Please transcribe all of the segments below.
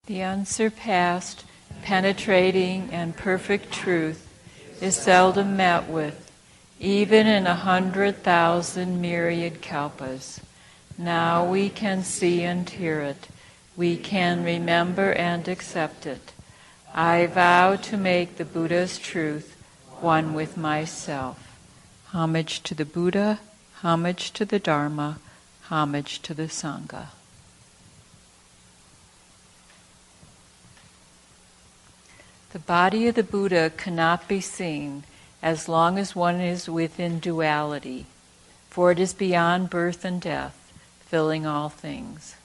The unsurpassed, penetrating, and perfect truth is seldom met with, even in 100,000 myriad kalpas. Now we can see and hear it. We can remember and accept it. I vow to make the Buddha's truth one with myself. Homage to the Buddha, homage to the Dharma, homage to the Sangha. The body of the Buddha cannot be seen as long as one is within duality, for it is beyond birth and death, filling all things.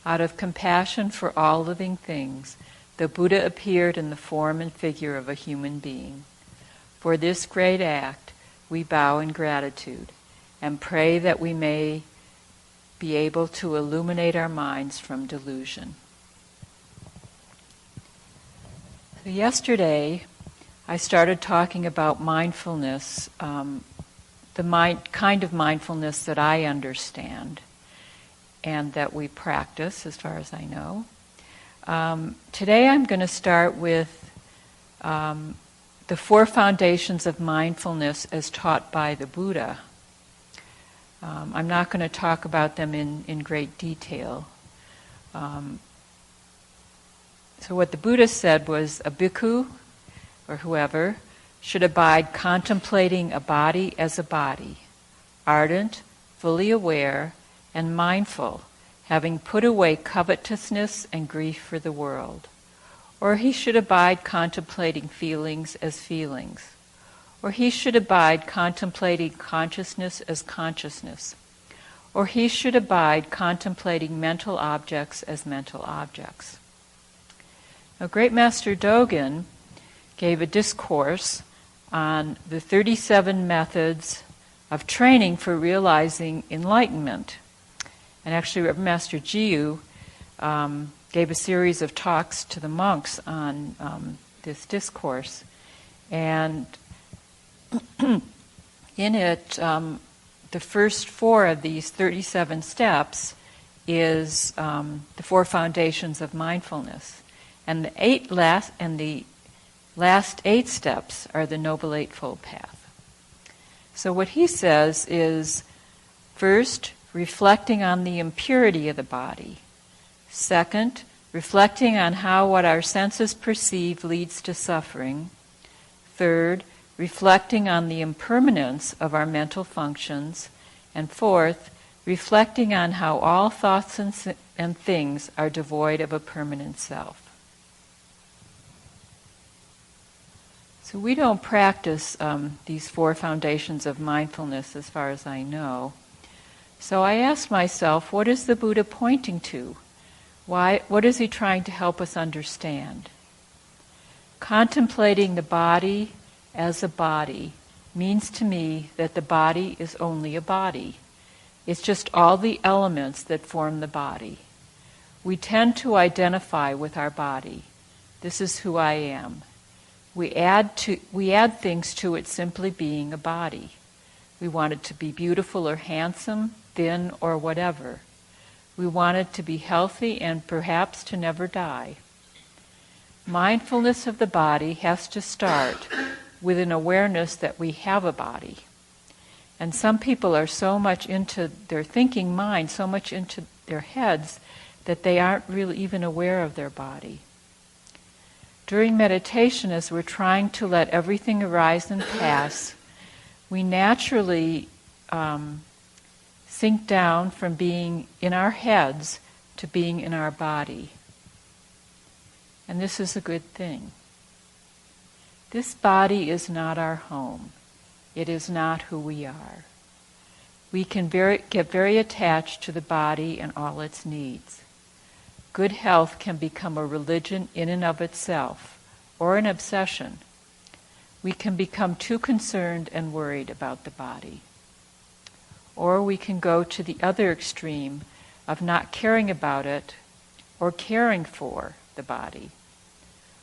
Out of compassion for all living things, the Buddha appeared in the form and figure of a human being. For this great act, we bow in gratitude and pray that we may be able to illuminate our minds from delusion. So yesterday, I started talking about mindfulness, the kind of mindfulness that I understand and that we practice, as far as I know. Today I'm going to start with the four foundations of mindfulness as taught by the Buddha. I'm not going to talk about them in great detail. So what the Buddha said was a bhikkhu, or whoever, should abide contemplating a body as a body, ardent, fully aware, and mindful, having put away covetousness and grief for the world. Or he should abide contemplating feelings as feelings. Or he should abide contemplating consciousness as consciousness. Or he should abide contemplating mental objects as mental objects. Now, Great Master Dogen gave a discourse on the 37 methods of training for realizing enlightenment. And actually, Reverend Master Jiyu gave a series of talks to the monks on this discourse. And in it, the first four of these 37 steps is the four foundations of mindfulness. And the last 8 steps are the Noble Eightfold Path. So what he says is, first, reflecting on the impurity of the body. Second, reflecting on how what our senses perceive leads to suffering. Third, reflecting on the impermanence of our mental functions. And fourth, reflecting on how all thoughts and things are devoid of a permanent self. So we don't practice these four foundations of mindfulness as far as I know. So I asked myself, what is the Buddha pointing to? What is he trying to help us understand? Contemplating the body as a body means to me that the body is only a body. It's just all the elements that form the body. We tend to identify with our body. This is who I am. We add things to it simply being a body. We want it to be beautiful or handsome, thin or whatever. We want it to be healthy and perhaps to never die. Mindfulness of the body has to start with an awareness that we have a body. And some people are so much into their thinking mind, so much into their heads, that they aren't really even aware of their body. During meditation, as we're trying to let everything arise and pass, we naturally sink down from being in our heads to being in our body. And this is a good thing. This body is not our home. It is not who we are. We can get very attached to the body and all its needs. Good health can become a religion in and of itself, or an obsession. We can become too concerned and worried about the body. Or we can go to the other extreme of not caring about it or caring for the body,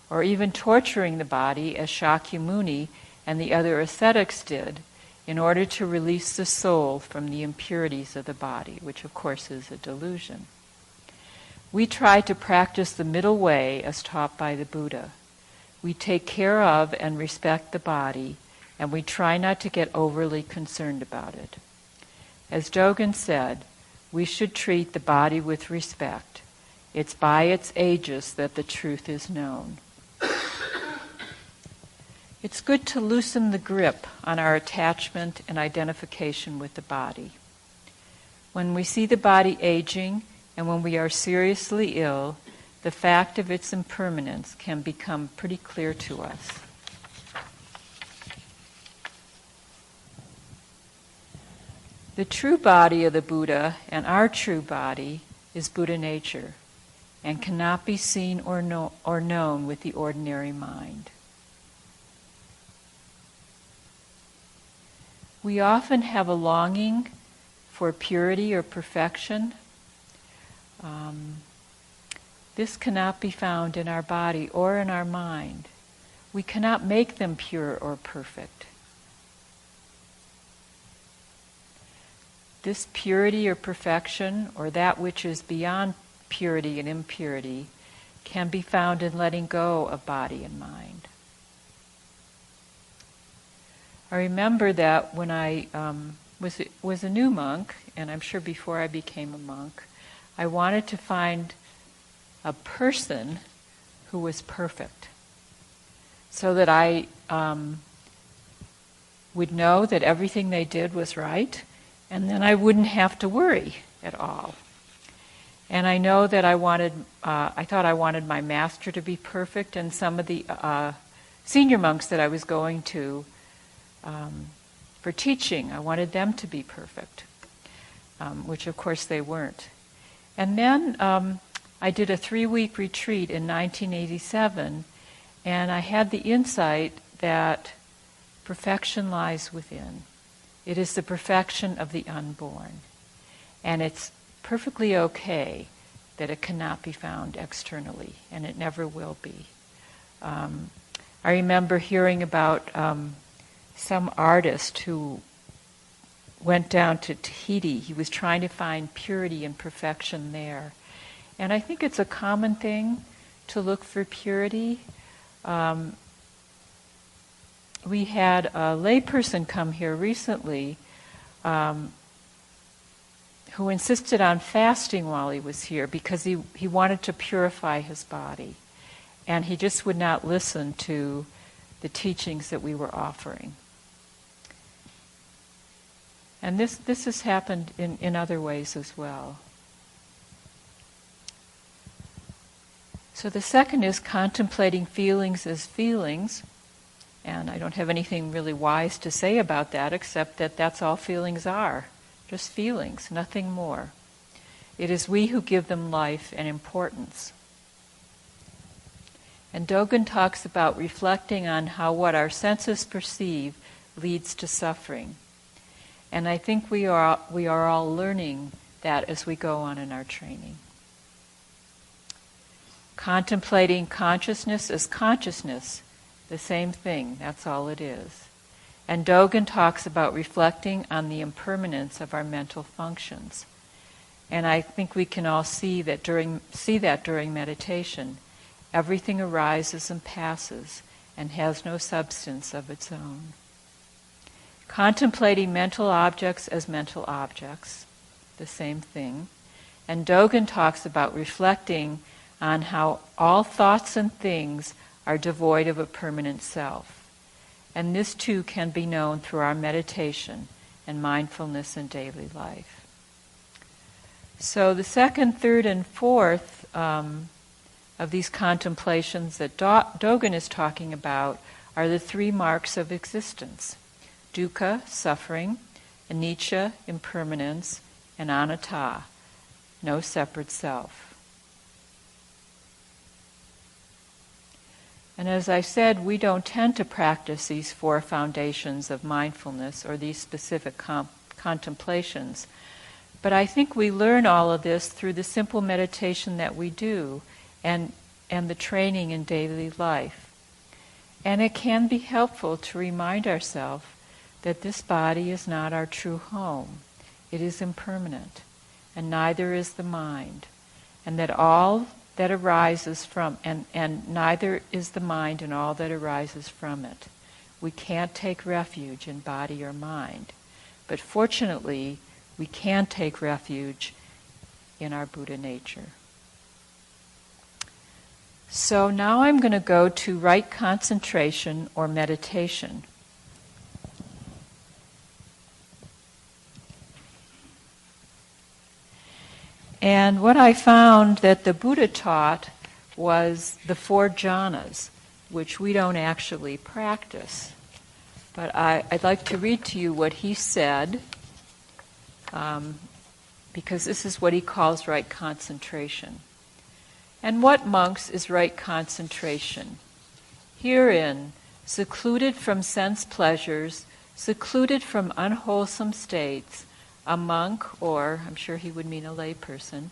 or even torturing the body as Shakyamuni and the other ascetics did in order to release the soul from the impurities of the body, which of course is a delusion. We try to practice the middle way as taught by the Buddha. We take care of and respect the body, and we try not to get overly concerned about it. As Dogen said, we should treat the body with respect. It's by its aegis that the truth is known. It's good to loosen the grip on our attachment and identification with the body. When we see the body aging and when we are seriously ill, the fact of its impermanence can become pretty clear to us. The true body of the Buddha and our true body is Buddha nature and cannot be seen or known with the ordinary mind. We often have a longing for purity or perfection. This cannot be found in our body or in our mind. We cannot make them pure or perfect. This purity or perfection, or that which is beyond purity and impurity, can be found in letting go of body and mind. I remember that when I was a new monk, and I'm sure before I became a monk, I wanted to find a person who was perfect, so that I would know that everything they did was right, and then I wouldn't have to worry at all. And I know that I thought I wanted my master to be perfect, and some of the senior monks that I was going to for teaching, I wanted them to be perfect, which of course they weren't. And then I did a 3-week retreat in 1987, and I had the insight that perfection lies within. It is the perfection of the unborn. And it's perfectly okay that it cannot be found externally, and it never will be. I remember hearing about some artist who went down to Tahiti. He was trying to find purity and perfection there. And I think it's a common thing to look for purity. We had a layperson come here recently who insisted on fasting while he was here because he wanted to purify his body. And he just would not listen to the teachings that we were offering. And this has happened in other ways as well. So the second is contemplating feelings as feelings. And I don't have anything really wise to say about that, except that that's all feelings are. Just feelings, nothing more. It is we who give them life and importance. And Dogen talks about reflecting on how what our senses perceive leads to suffering. And I think we are all learning that as we go on in our training. Contemplating consciousness as consciousness, the same thing, that's all it is. And Dogen talks about reflecting on the impermanence of our mental functions. And I think we can all see that during meditation. Everything arises and passes and has no substance of its own. Contemplating mental objects as mental objects, the same thing. And Dogen talks about reflecting on how all thoughts and things are devoid of a permanent self. And this too can be known through our meditation and mindfulness in daily life. So the second, third, and fourth of these contemplations that Dogen is talking about are the 3 marks of existence: dukkha, suffering; anicca, impermanence; and anatta, no separate self. And as I said, we don't tend to practice these 4 foundations of mindfulness or these specific contemplations. But I think we learn all of this through the simple meditation that we do and the training in daily life. And it can be helpful to remind ourselves that this body is not our true home. It is impermanent, and neither is the mind. and that all that arises from, and neither is the mind and all that arises from it. We can't take refuge in body or mind. But fortunately, we can take refuge in our Buddha nature. So now I'm going to go to right concentration or meditation. And what I found that the Buddha taught was the 4 jhanas, which we don't actually practice. But I'd like to read to you what he said, because this is what he calls right concentration. And what, monks, is right concentration? Herein, secluded from sense pleasures, secluded from unwholesome states, a monk, or I'm sure he would mean a layperson,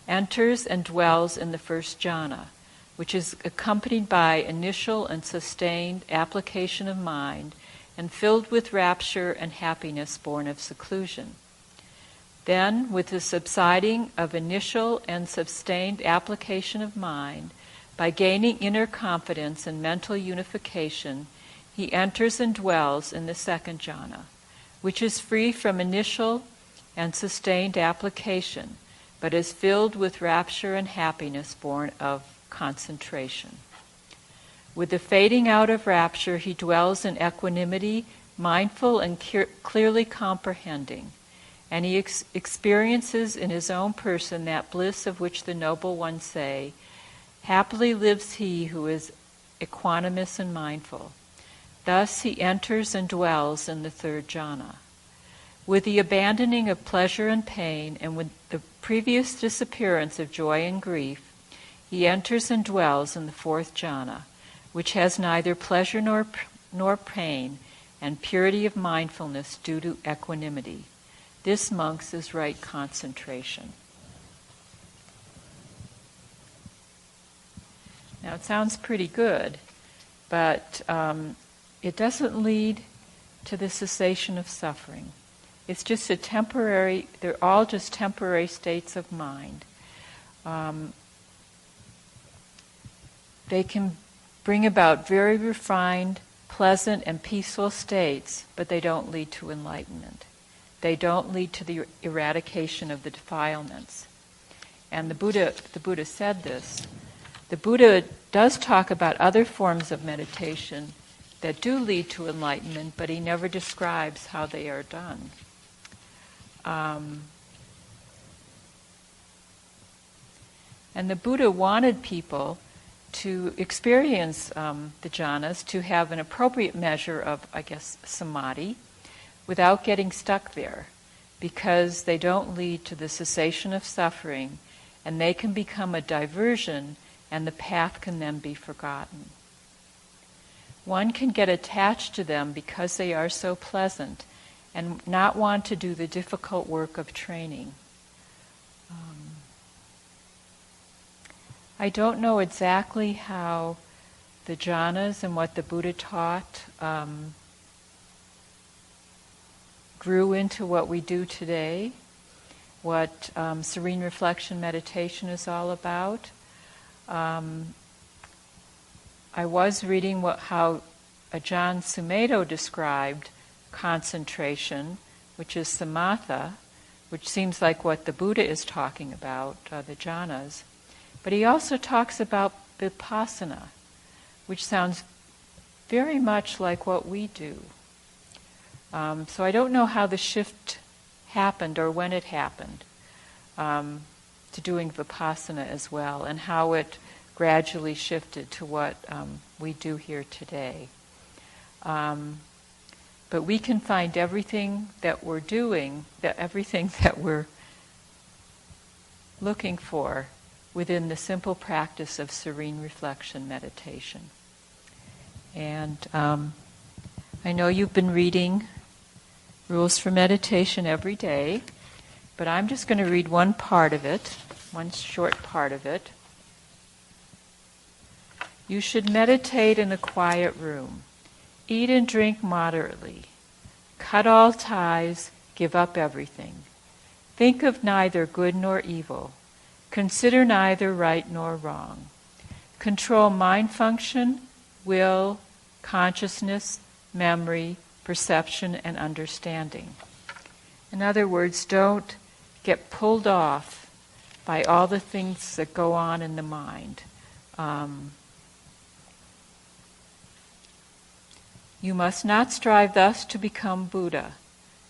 enters and dwells in the first jhana, which is accompanied by initial and sustained application of mind and filled with rapture and happiness born of seclusion. Then, with the subsiding of initial and sustained application of mind, by gaining inner confidence and mental unification, he enters and dwells in the second jhana, which is free from initial and sustained application, but is filled with rapture and happiness born of concentration. With the fading out of rapture, he dwells in equanimity, mindful and clearly comprehending, and he experiences in his own person that bliss of which the noble ones say, "Happily lives he who is equanimous and mindful." Thus he enters and dwells in the third jhana. With the abandoning of pleasure and pain, and with the previous disappearance of joy and grief, he enters and dwells in the fourth jhana, which has neither pleasure nor pain, and purity of mindfulness due to equanimity. This, monks, is right concentration. Now it sounds pretty good, but it doesn't lead to the cessation of suffering. It's just they're all just temporary states of mind. They can bring about very refined, pleasant, and peaceful states, but they don't lead to enlightenment. They don't lead to the eradication of the defilements. And the Buddha said this. The Buddha does talk about other forms of meditation that do lead to enlightenment, but he never describes how they are done. And the Buddha wanted people to experience the jhanas, to have an appropriate measure of, samadhi, without getting stuck there, because they don't lead to the cessation of suffering, and they can become a diversion, and the path can then be forgotten. One can get attached to them because they are so pleasant, and not want to do the difficult work of training. I don't know exactly how the jhanas and what the Buddha taught grew into what we do today, what serene reflection meditation is all about. I was reading how Ajahn Sumedho described concentration, which is samatha, which seems like what the Buddha is talking about, the jhanas. But he also talks about vipassana, which sounds very much like what we do. So I don't know how the shift happened or when it happened to doing vipassana as well, and how it gradually shifted to what we do here today. But we can find everything that we're doing, everything that we're looking for within the simple practice of serene reflection meditation. And I know you've been reading Rules for Meditation every day, but I'm just going to read one part of it, one short part of it. You should meditate in a quiet room. Eat and drink moderately. Cut all ties, give up everything. Think of neither good nor evil. Consider neither right nor wrong. Control mind function, will, consciousness, memory, perception, and understanding. In other words, don't get pulled off by all the things that go on in the mind. You must not strive thus to become Buddha.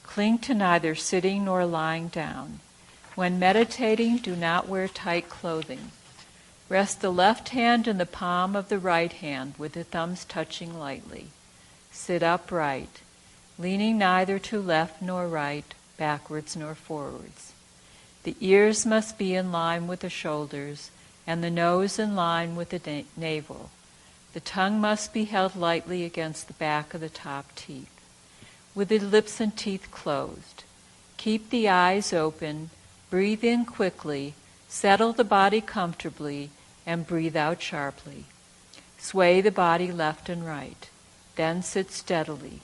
Cling to neither sitting nor lying down. When meditating, do not wear tight clothing. Rest the left hand in the palm of the right hand with the thumbs touching lightly. Sit upright, leaning neither to left nor right, backwards nor forwards. The ears must be in line with the shoulders, and the nose in line with the navel. The tongue must be held lightly against the back of the top teeth, with the lips and teeth closed. Keep the eyes open, breathe in quickly, settle the body comfortably, and breathe out sharply. Sway the body left and right. Then sit steadily,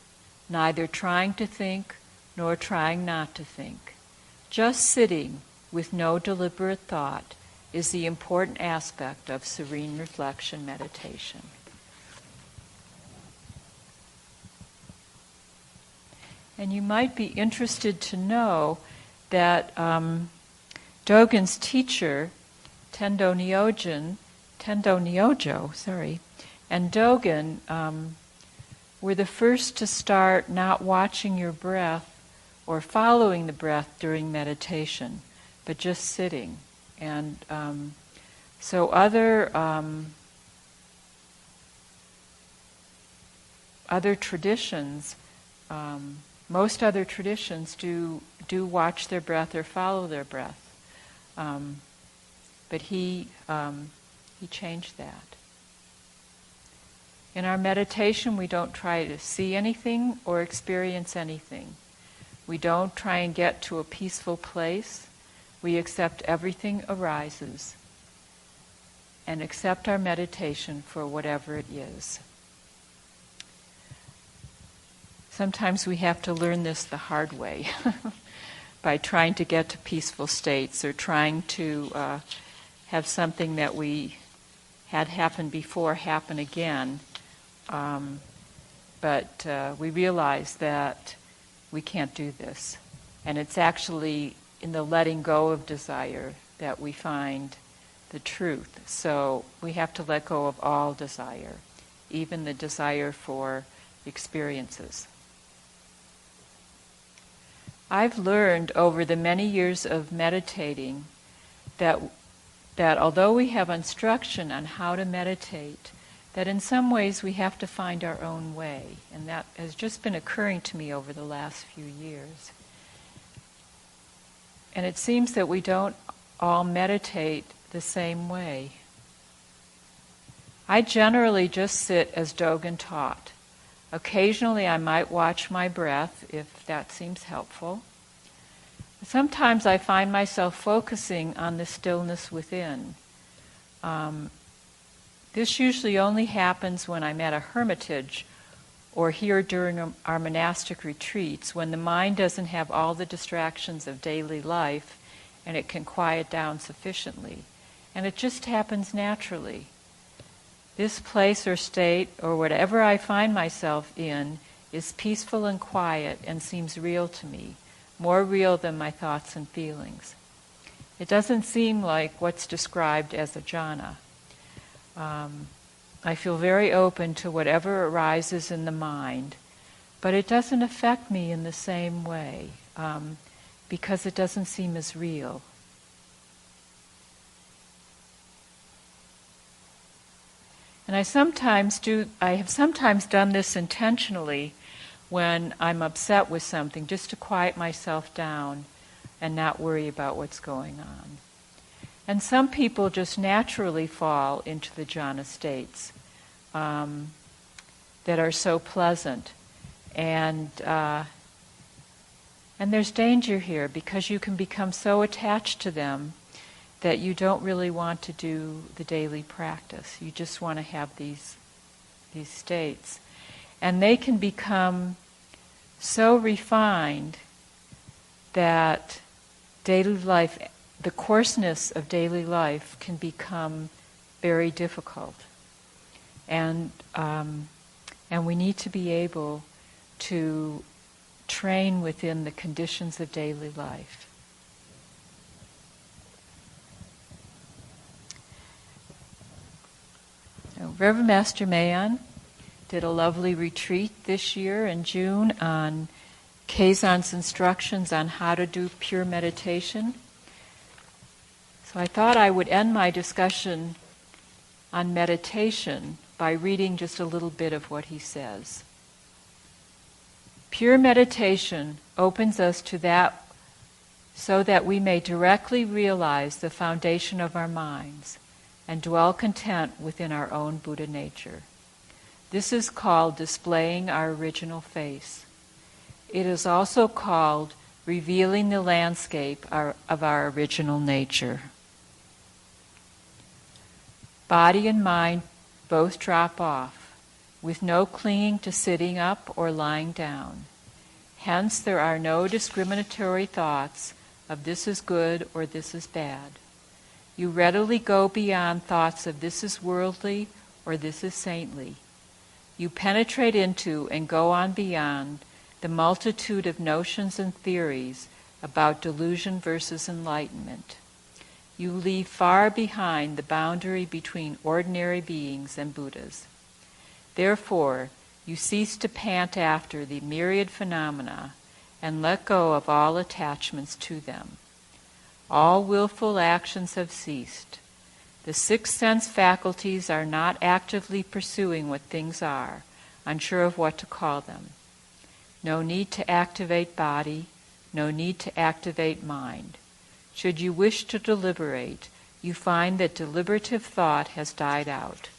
neither trying to think nor trying not to think. Just sitting with no deliberate thought is the important aspect of serene reflection meditation. And you might be interested to know that Dogen's teacher, Tendo Nyojo, and Dogen were the first to start not watching your breath or following the breath during meditation, but just sitting. And so other traditions, most other traditions do watch their breath or follow their breath, but he changed that. In our meditation, we don't try to see anything or experience anything. We don't try and get to a peaceful place. We accept everything arises and accept our meditation for whatever it is. Sometimes we have to learn this the hard way by trying to get to peaceful states or trying to have something that we had happen before happen again. But we realize that we can't do this. And it's actually in the letting go of desire that we find the truth. So we have to let go of all desire, even the desire for experiences. I've learned over the many years of meditating that although we have instruction on how to meditate, that in some ways we have to find our own way. And that has just been occurring to me over the last few years. And it seems that we don't all meditate the same way. I generally just sit as Dogen taught. Occasionally I might watch my breath if that seems helpful. Sometimes I find myself focusing on the stillness within. This usually only happens when I'm at a hermitage or here during our monastic retreats, when the mind doesn't have all the distractions of daily life and it can quiet down sufficiently. And it just happens naturally. This place or state or whatever I find myself in is peaceful and quiet and seems real to me, more real than my thoughts and feelings. It doesn't seem like what's described as a jhana. I feel very open to whatever arises in the mind, but it doesn't affect me in the same way because it doesn't seem as real. And I have sometimes done this intentionally when I'm upset with something, just to quiet myself down and not worry about what's going on. And some people just naturally fall into the jhana states that are so pleasant. And there's danger here because you can become so attached to them that you don't really want to do the daily practice. You just want to have these states. And they can become so refined that daily life the coarseness of daily life can become very difficult. And we need to be able to train within the conditions of daily life. Reverend Master Mayon did a lovely retreat this year in June on Kazan's instructions on how to do pure meditation. So I thought I would end my discussion on meditation by reading just a little bit of what he says. Pure meditation opens us to that so that we may directly realize the foundation of our minds and dwell content within our own Buddha nature. This is called displaying our original face. It is also called revealing the landscape of our original nature. Body and mind both drop off, with no clinging to sitting up or lying down. Hence, there are no discriminatory thoughts of this is good or this is bad. You readily go beyond thoughts of this is worldly or this is saintly. You penetrate into and go on beyond the multitude of notions and theories about delusion versus enlightenment. You leave far behind the boundary between ordinary beings and Buddhas. Therefore, you cease to pant after the myriad phenomena and let go of all attachments to them. All willful actions have ceased. The six sense faculties are not actively pursuing what things are, unsure of what to call them. No need to activate body, no need to activate mind. Should you wish to deliberate, you find that deliberative thought has died out.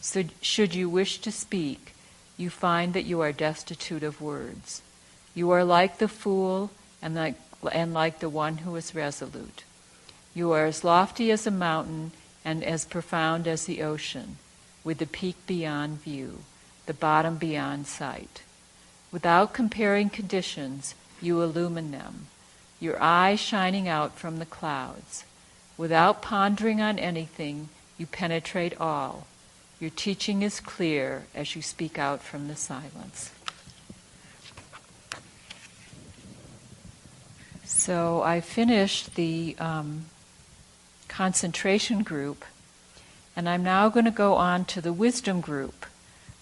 So should you wish to speak, you find that you are destitute of words. You are like the fool and like the one who is resolute. You are as lofty as a mountain and as profound as the ocean, with the peak beyond view, the bottom beyond sight. Without comparing conditions, you illumine them, your eyes shining out from the clouds. Without pondering on anything, you penetrate all. Your teaching is clear as you speak out from the silence. So I finished the concentration group, and I'm now going to go on to the wisdom group,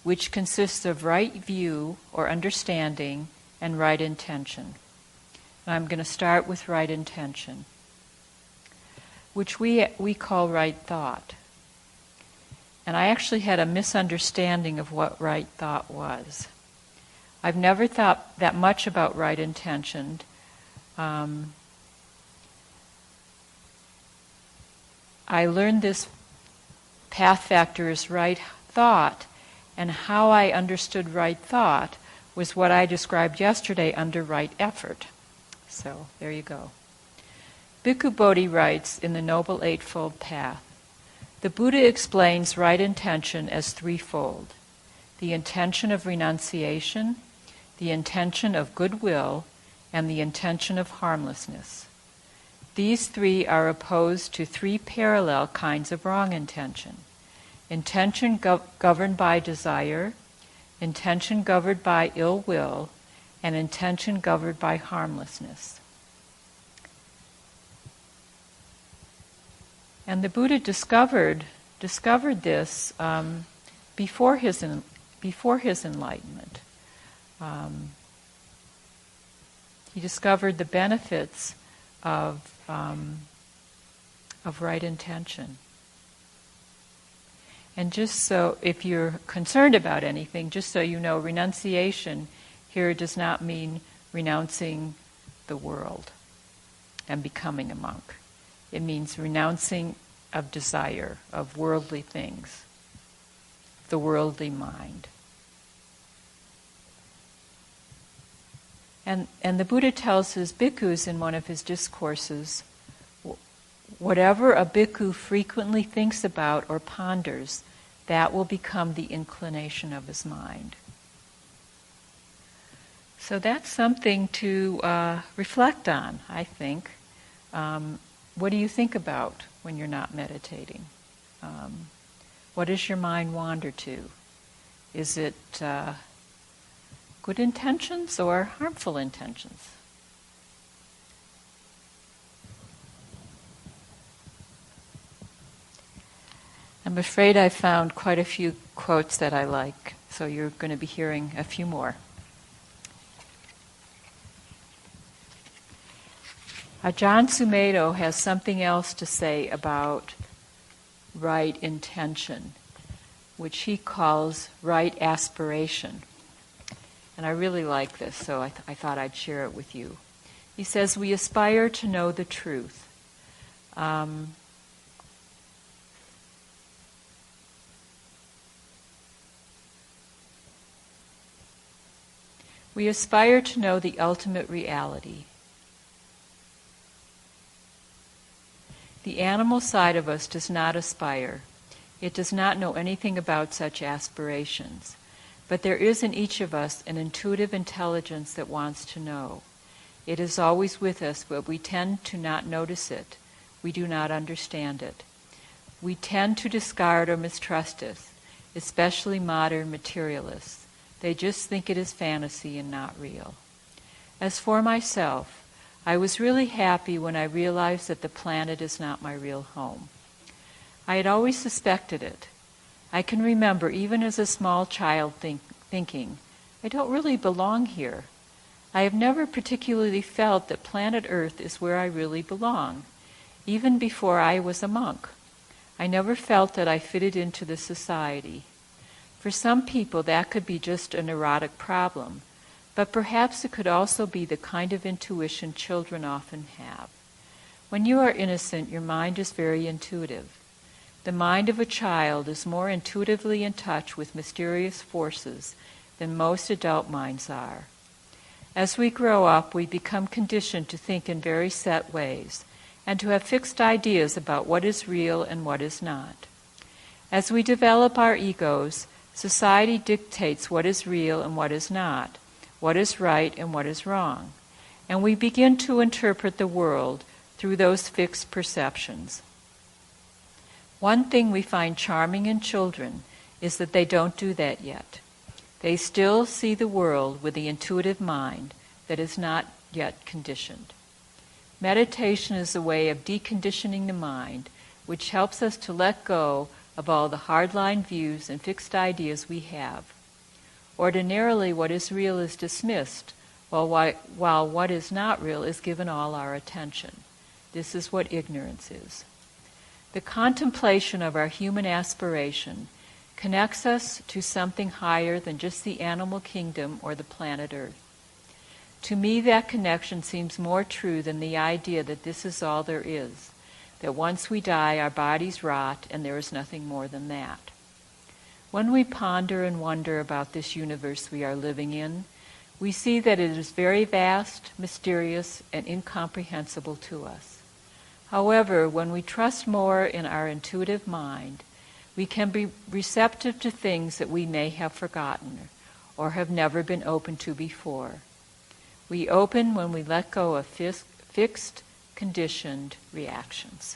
which consists of right view or understanding and right intention. And I'm going to start with right intention, which we call right thought. And I actually had a misunderstanding of what right thought was. I've never thought that much about right intention. I learned this path factor is right thought, and how I understood right thought was what I described yesterday under right effort. So there you go. Bhikkhu Bodhi writes in the Noble Eightfold Path, the Buddha explains right intention as threefold: the intention of renunciation, the intention of goodwill, and the intention of harmlessness. These three are opposed to three parallel kinds of wrong intention: intention governed by desire, intention governed by ill will, and intention governed by harmlessness. And the Buddha discovered this before his enlightenment. He discovered the benefits of right intention. And just so, if you're concerned about anything, just so you know, renunciation here does not mean renouncing the world and becoming a monk. It means renouncing of desire, of worldly things, the worldly mind. And the Buddha tells his bhikkhus in one of his discourses, whatever a bhikkhu frequently thinks about or ponders, that will become the inclination of his mind. So that's something to reflect on, I think. what do you think about when you're not meditating? What does your mind wander to? Is it good intentions or harmful intentions? I'm afraid I found quite a few quotes that I like, so you're going to be hearing a few more. Ajahn Sumedho has something else to say about right intention, which he calls right aspiration. And I really like this, so I thought I'd share it with you. He says, we aspire to know the truth. We aspire to know the ultimate reality. The animal side of us does not aspire. It does not know anything about such aspirations. But there is in each of us an intuitive intelligence that wants to know. It is always with us, but we tend to not notice it. We do not understand it. We tend to discard or mistrust it, especially modern materialists. They just think it is fantasy and not real. As for myself, I was really happy when I realized that the planet is not my real home. I had always suspected it. I can remember, even as a small child, thinking, I don't really belong here. I have never particularly felt that planet Earth is where I really belong, even before I was a monk. I never felt that I fitted into the society. For some people, that could be just a neurotic problem, but perhaps it could also be the kind of intuition children often have. When you are innocent, your mind is very intuitive. The mind of a child is more intuitively in touch with mysterious forces than most adult minds are. As we grow up, we become conditioned to think in very set ways and to have fixed ideas about what is real and what is not. As we develop our egos, society dictates what is real and what is not, what is right and what is wrong, and we begin to interpret the world through those fixed perceptions. One thing we find charming in children is that they don't do that yet. They still see the world with the intuitive mind that is not yet conditioned. Meditation is a way of deconditioning the mind, which helps us to let go of all the hardline views and fixed ideas we have. Ordinarily, what is real is dismissed, while what is not real is given all our attention. This is what ignorance is. The contemplation of our human aspiration connects us to something higher than just the animal kingdom or the planet Earth. To me, that connection seems more true than the idea that this is all there is, that once we die, our bodies rot, and there is nothing more than that. When we ponder and wonder about this universe we are living in, we see that it is very vast, mysterious, and incomprehensible to us. However, when we trust more in our intuitive mind, we can be receptive to things that we may have forgotten or have never been open to before. We open when we let go of fixed, conditioned reactions.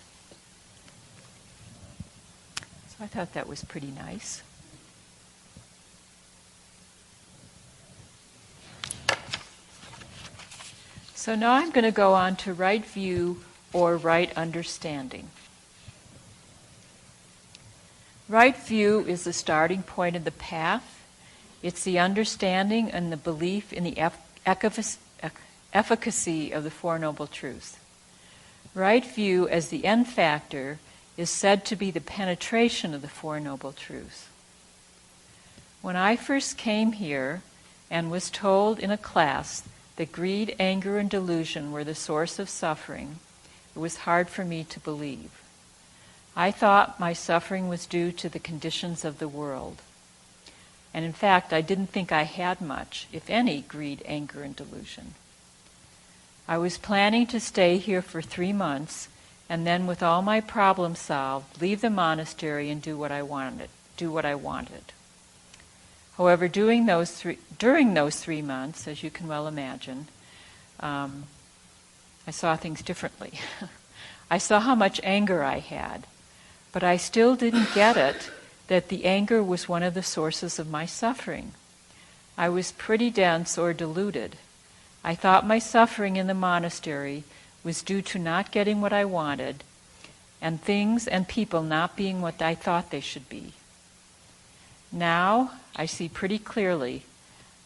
So I thought that was pretty nice. So now I'm going to go on to right view or right understanding. Right view is the starting point of the path. It's the understanding and the belief in the efficacy of the Four Noble Truths. Right view as the end factor is said to be the penetration of the Four Noble Truths. When I first came here and was told in a class that greed, anger, and delusion were the source of suffering, it was hard for me to believe. I thought my suffering was due to the conditions of the world. And in fact, I didn't think I had much, if any, greed, anger, and delusion. I was planning to stay here for 3 months, and then with all my problems solved, leave the monastery and do what I wanted. However, during those 3 months, as you can well imagine, I saw things differently. I saw how much anger I had, but I still didn't get it that the anger was one of the sources of my suffering. I was pretty dense or deluded. I thought my suffering in the monastery was due to not getting what I wanted, and things and people not being what I thought they should be. Now I see pretty clearly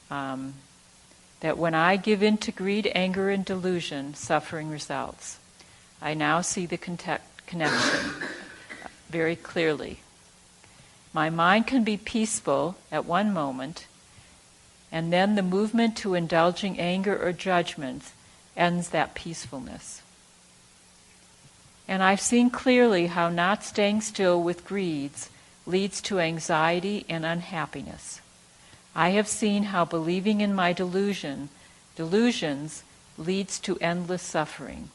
that when I give in to greed, anger, and delusion, suffering results. I now see the connection very clearly. My mind can be peaceful at one moment, and then the movement to indulging anger or judgment ends that peacefulness. And I've seen clearly how not staying still with greeds leads to anxiety and unhappiness. I have seen how believing in my delusions leads to endless suffering.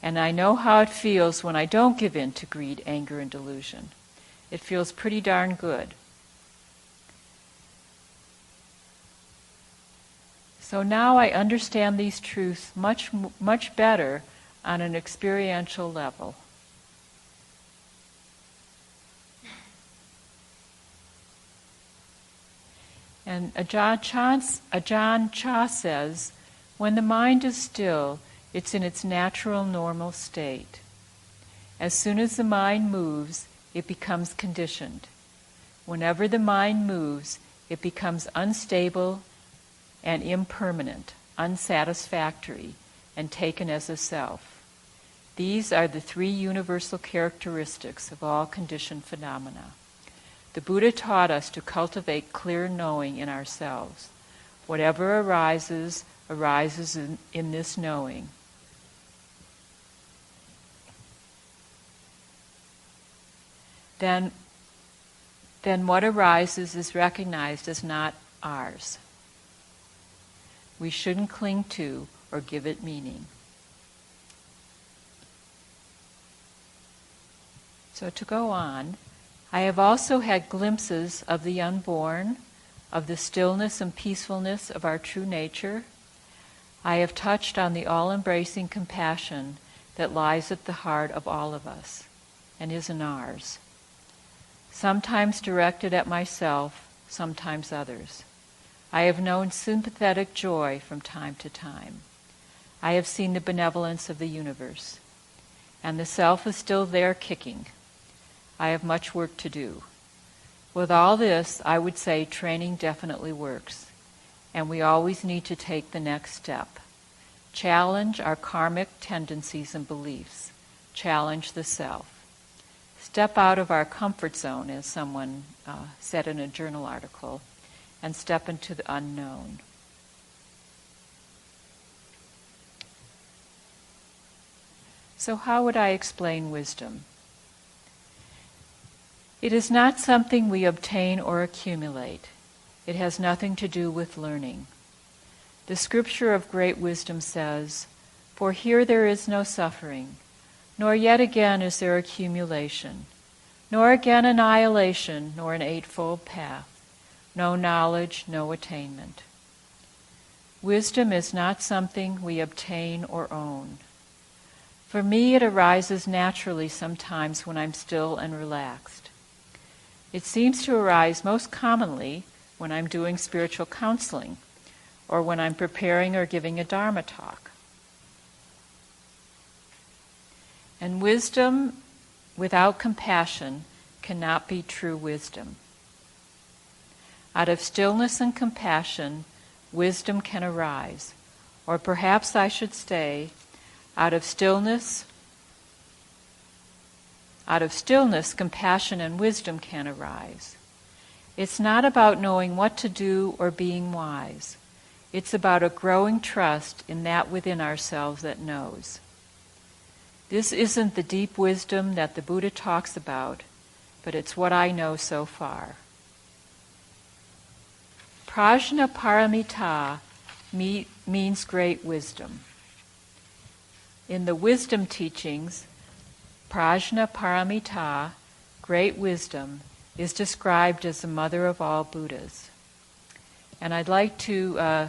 And I know how it feels when I don't give in to greed, anger, and delusion. It feels pretty darn good. So now I understand these truths much, much better on an experiential level. And Ajahn Chah says, when the mind is still, it's in its natural, normal state. As soon as the mind moves, it becomes conditioned. Whenever the mind moves, it becomes unstable and impermanent, unsatisfactory, and taken as a self. These are the three universal characteristics of all conditioned phenomena. The Buddha taught us to cultivate clear knowing in ourselves. Whatever arises, arises in this knowing. Then what arises is recognized as not ours. We shouldn't cling to or give it meaning. So to go on, I have also had glimpses of the unborn, of the stillness and peacefulness of our true nature. I have touched on the all-embracing compassion that lies at the heart of all of us and is in ours, sometimes directed at myself, sometimes others. I have known sympathetic joy from time to time. I have seen the benevolence of the universe, and the self is still there kicking. I have much work to do. With all this, I would say training definitely works, and we always need to take the next step. Challenge our karmic tendencies and beliefs. Challenge the self. Step out of our comfort zone, as someone said in a journal article, and step into the unknown. So how would I explain wisdom? It is not something we obtain or accumulate. It has nothing to do with learning. The scripture of great wisdom says, "For here there is no suffering, nor yet again is there accumulation, nor again annihilation, nor an eightfold path, no knowledge, no attainment." Wisdom is not something we obtain or own. For me, it arises naturally sometimes when I'm still and relaxed. It seems to arise most commonly when I'm doing spiritual counseling or when I'm preparing or giving a Dharma talk. And wisdom without compassion cannot be true wisdom. Out of stillness and compassion, wisdom can arise. Or perhaps I should say, out of stillness, compassion and wisdom can arise. It's not about knowing what to do or being wise. It's about a growing trust in that within ourselves that knows. This isn't the deep wisdom that the Buddha talks about, but it's what I know so far. Prajna Paramita means great wisdom. In the wisdom teachings, Prajna Paramita, great wisdom, is described as the mother of all Buddhas. And I'd like to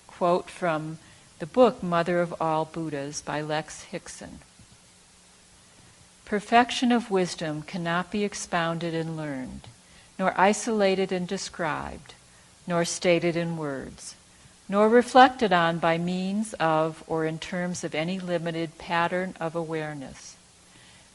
quote from the book Mother of All Buddhas by Lex Hickson. perfection of wisdom cannot be expounded and learned, nor isolated and described, nor stated in words, nor reflected on by means of or in terms of any limited pattern of awareness.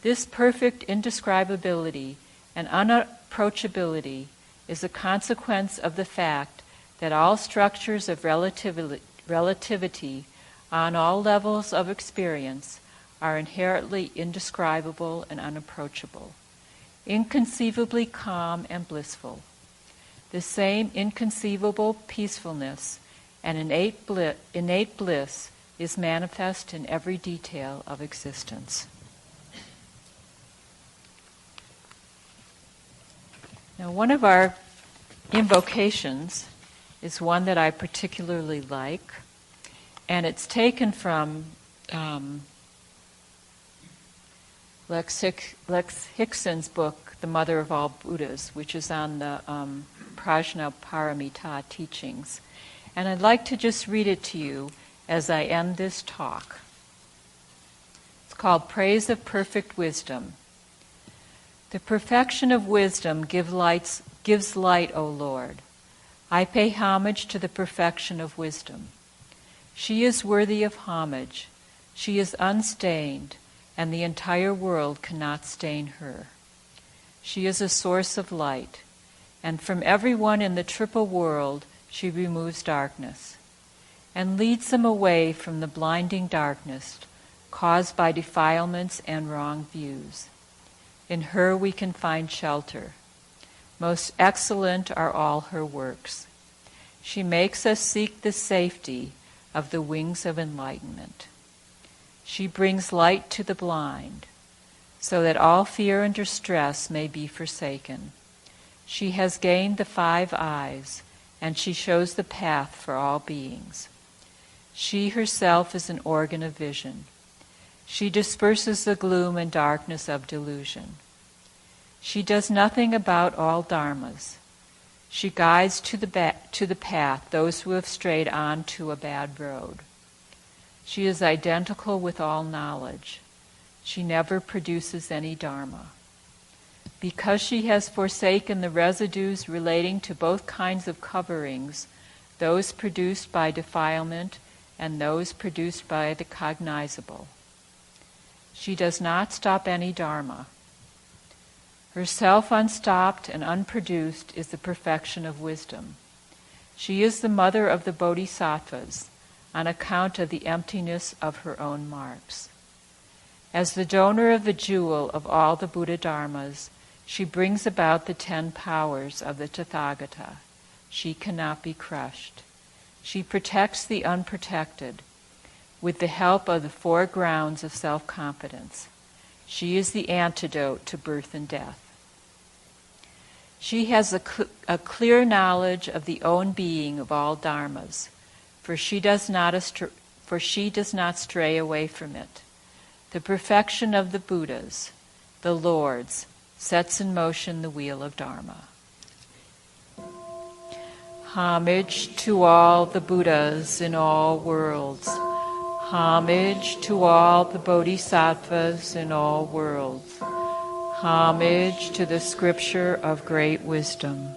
This perfect indescribability and unapproachability is a consequence of the fact that all structures of relativity on all levels of experience are inherently indescribable and unapproachable, inconceivably calm and blissful. The same inconceivable peacefulness and innate bliss is manifest in every detail of existence. Now, one of our invocations is one that I particularly like, and it's taken from Lex Hickson's book, The Mother of All Buddhas, which is on the Prajnaparamita teachings. And I'd like to just read it to you as I end this talk. It's called Praise of Perfect Wisdom. The perfection of wisdom gives light, O Lord. I pay homage to the perfection of wisdom. She is worthy of homage. She is unstained, and the entire world cannot stain her. She is a source of light, and from everyone in the triple world she removes darkness, and leads them away from the blinding darkness caused by defilements and wrong views. In her we can find shelter. Most excellent are all her works. She makes us seek the safety of the wings of enlightenment. She brings light to the blind, so that all fear and distress may be forsaken. She has gained the 5 eyes, and she shows the path for all beings. She herself is an organ of vision. She disperses the gloom and darkness of delusion. She does nothing about all dharmas. She guides to the path those who have strayed on to a bad road. She is identical with all knowledge. She never produces any dharma. Because she has forsaken the residues relating to both kinds of coverings, those produced by defilement and those produced by the cognizable. She does not stop any dharma. Herself unstopped and unproduced is the perfection of wisdom. She is the mother of the bodhisattvas on account of the emptiness of her own marks. As the donor of the jewel of all the Buddha Dharmas, she brings about the 10 powers of the Tathagata. She cannot be crushed. She protects the unprotected with the help of the 4 grounds of self-confidence. She is the antidote to birth and death. She has a clear knowledge of the own being of all dharmas, for she does not stray away from it. The perfection of the Buddhas, the Lords, sets in motion the wheel of Dharma. Homage to all the Buddhas in all worlds. Homage to all the bodhisattvas in all worlds. Homage to the scripture of great wisdom.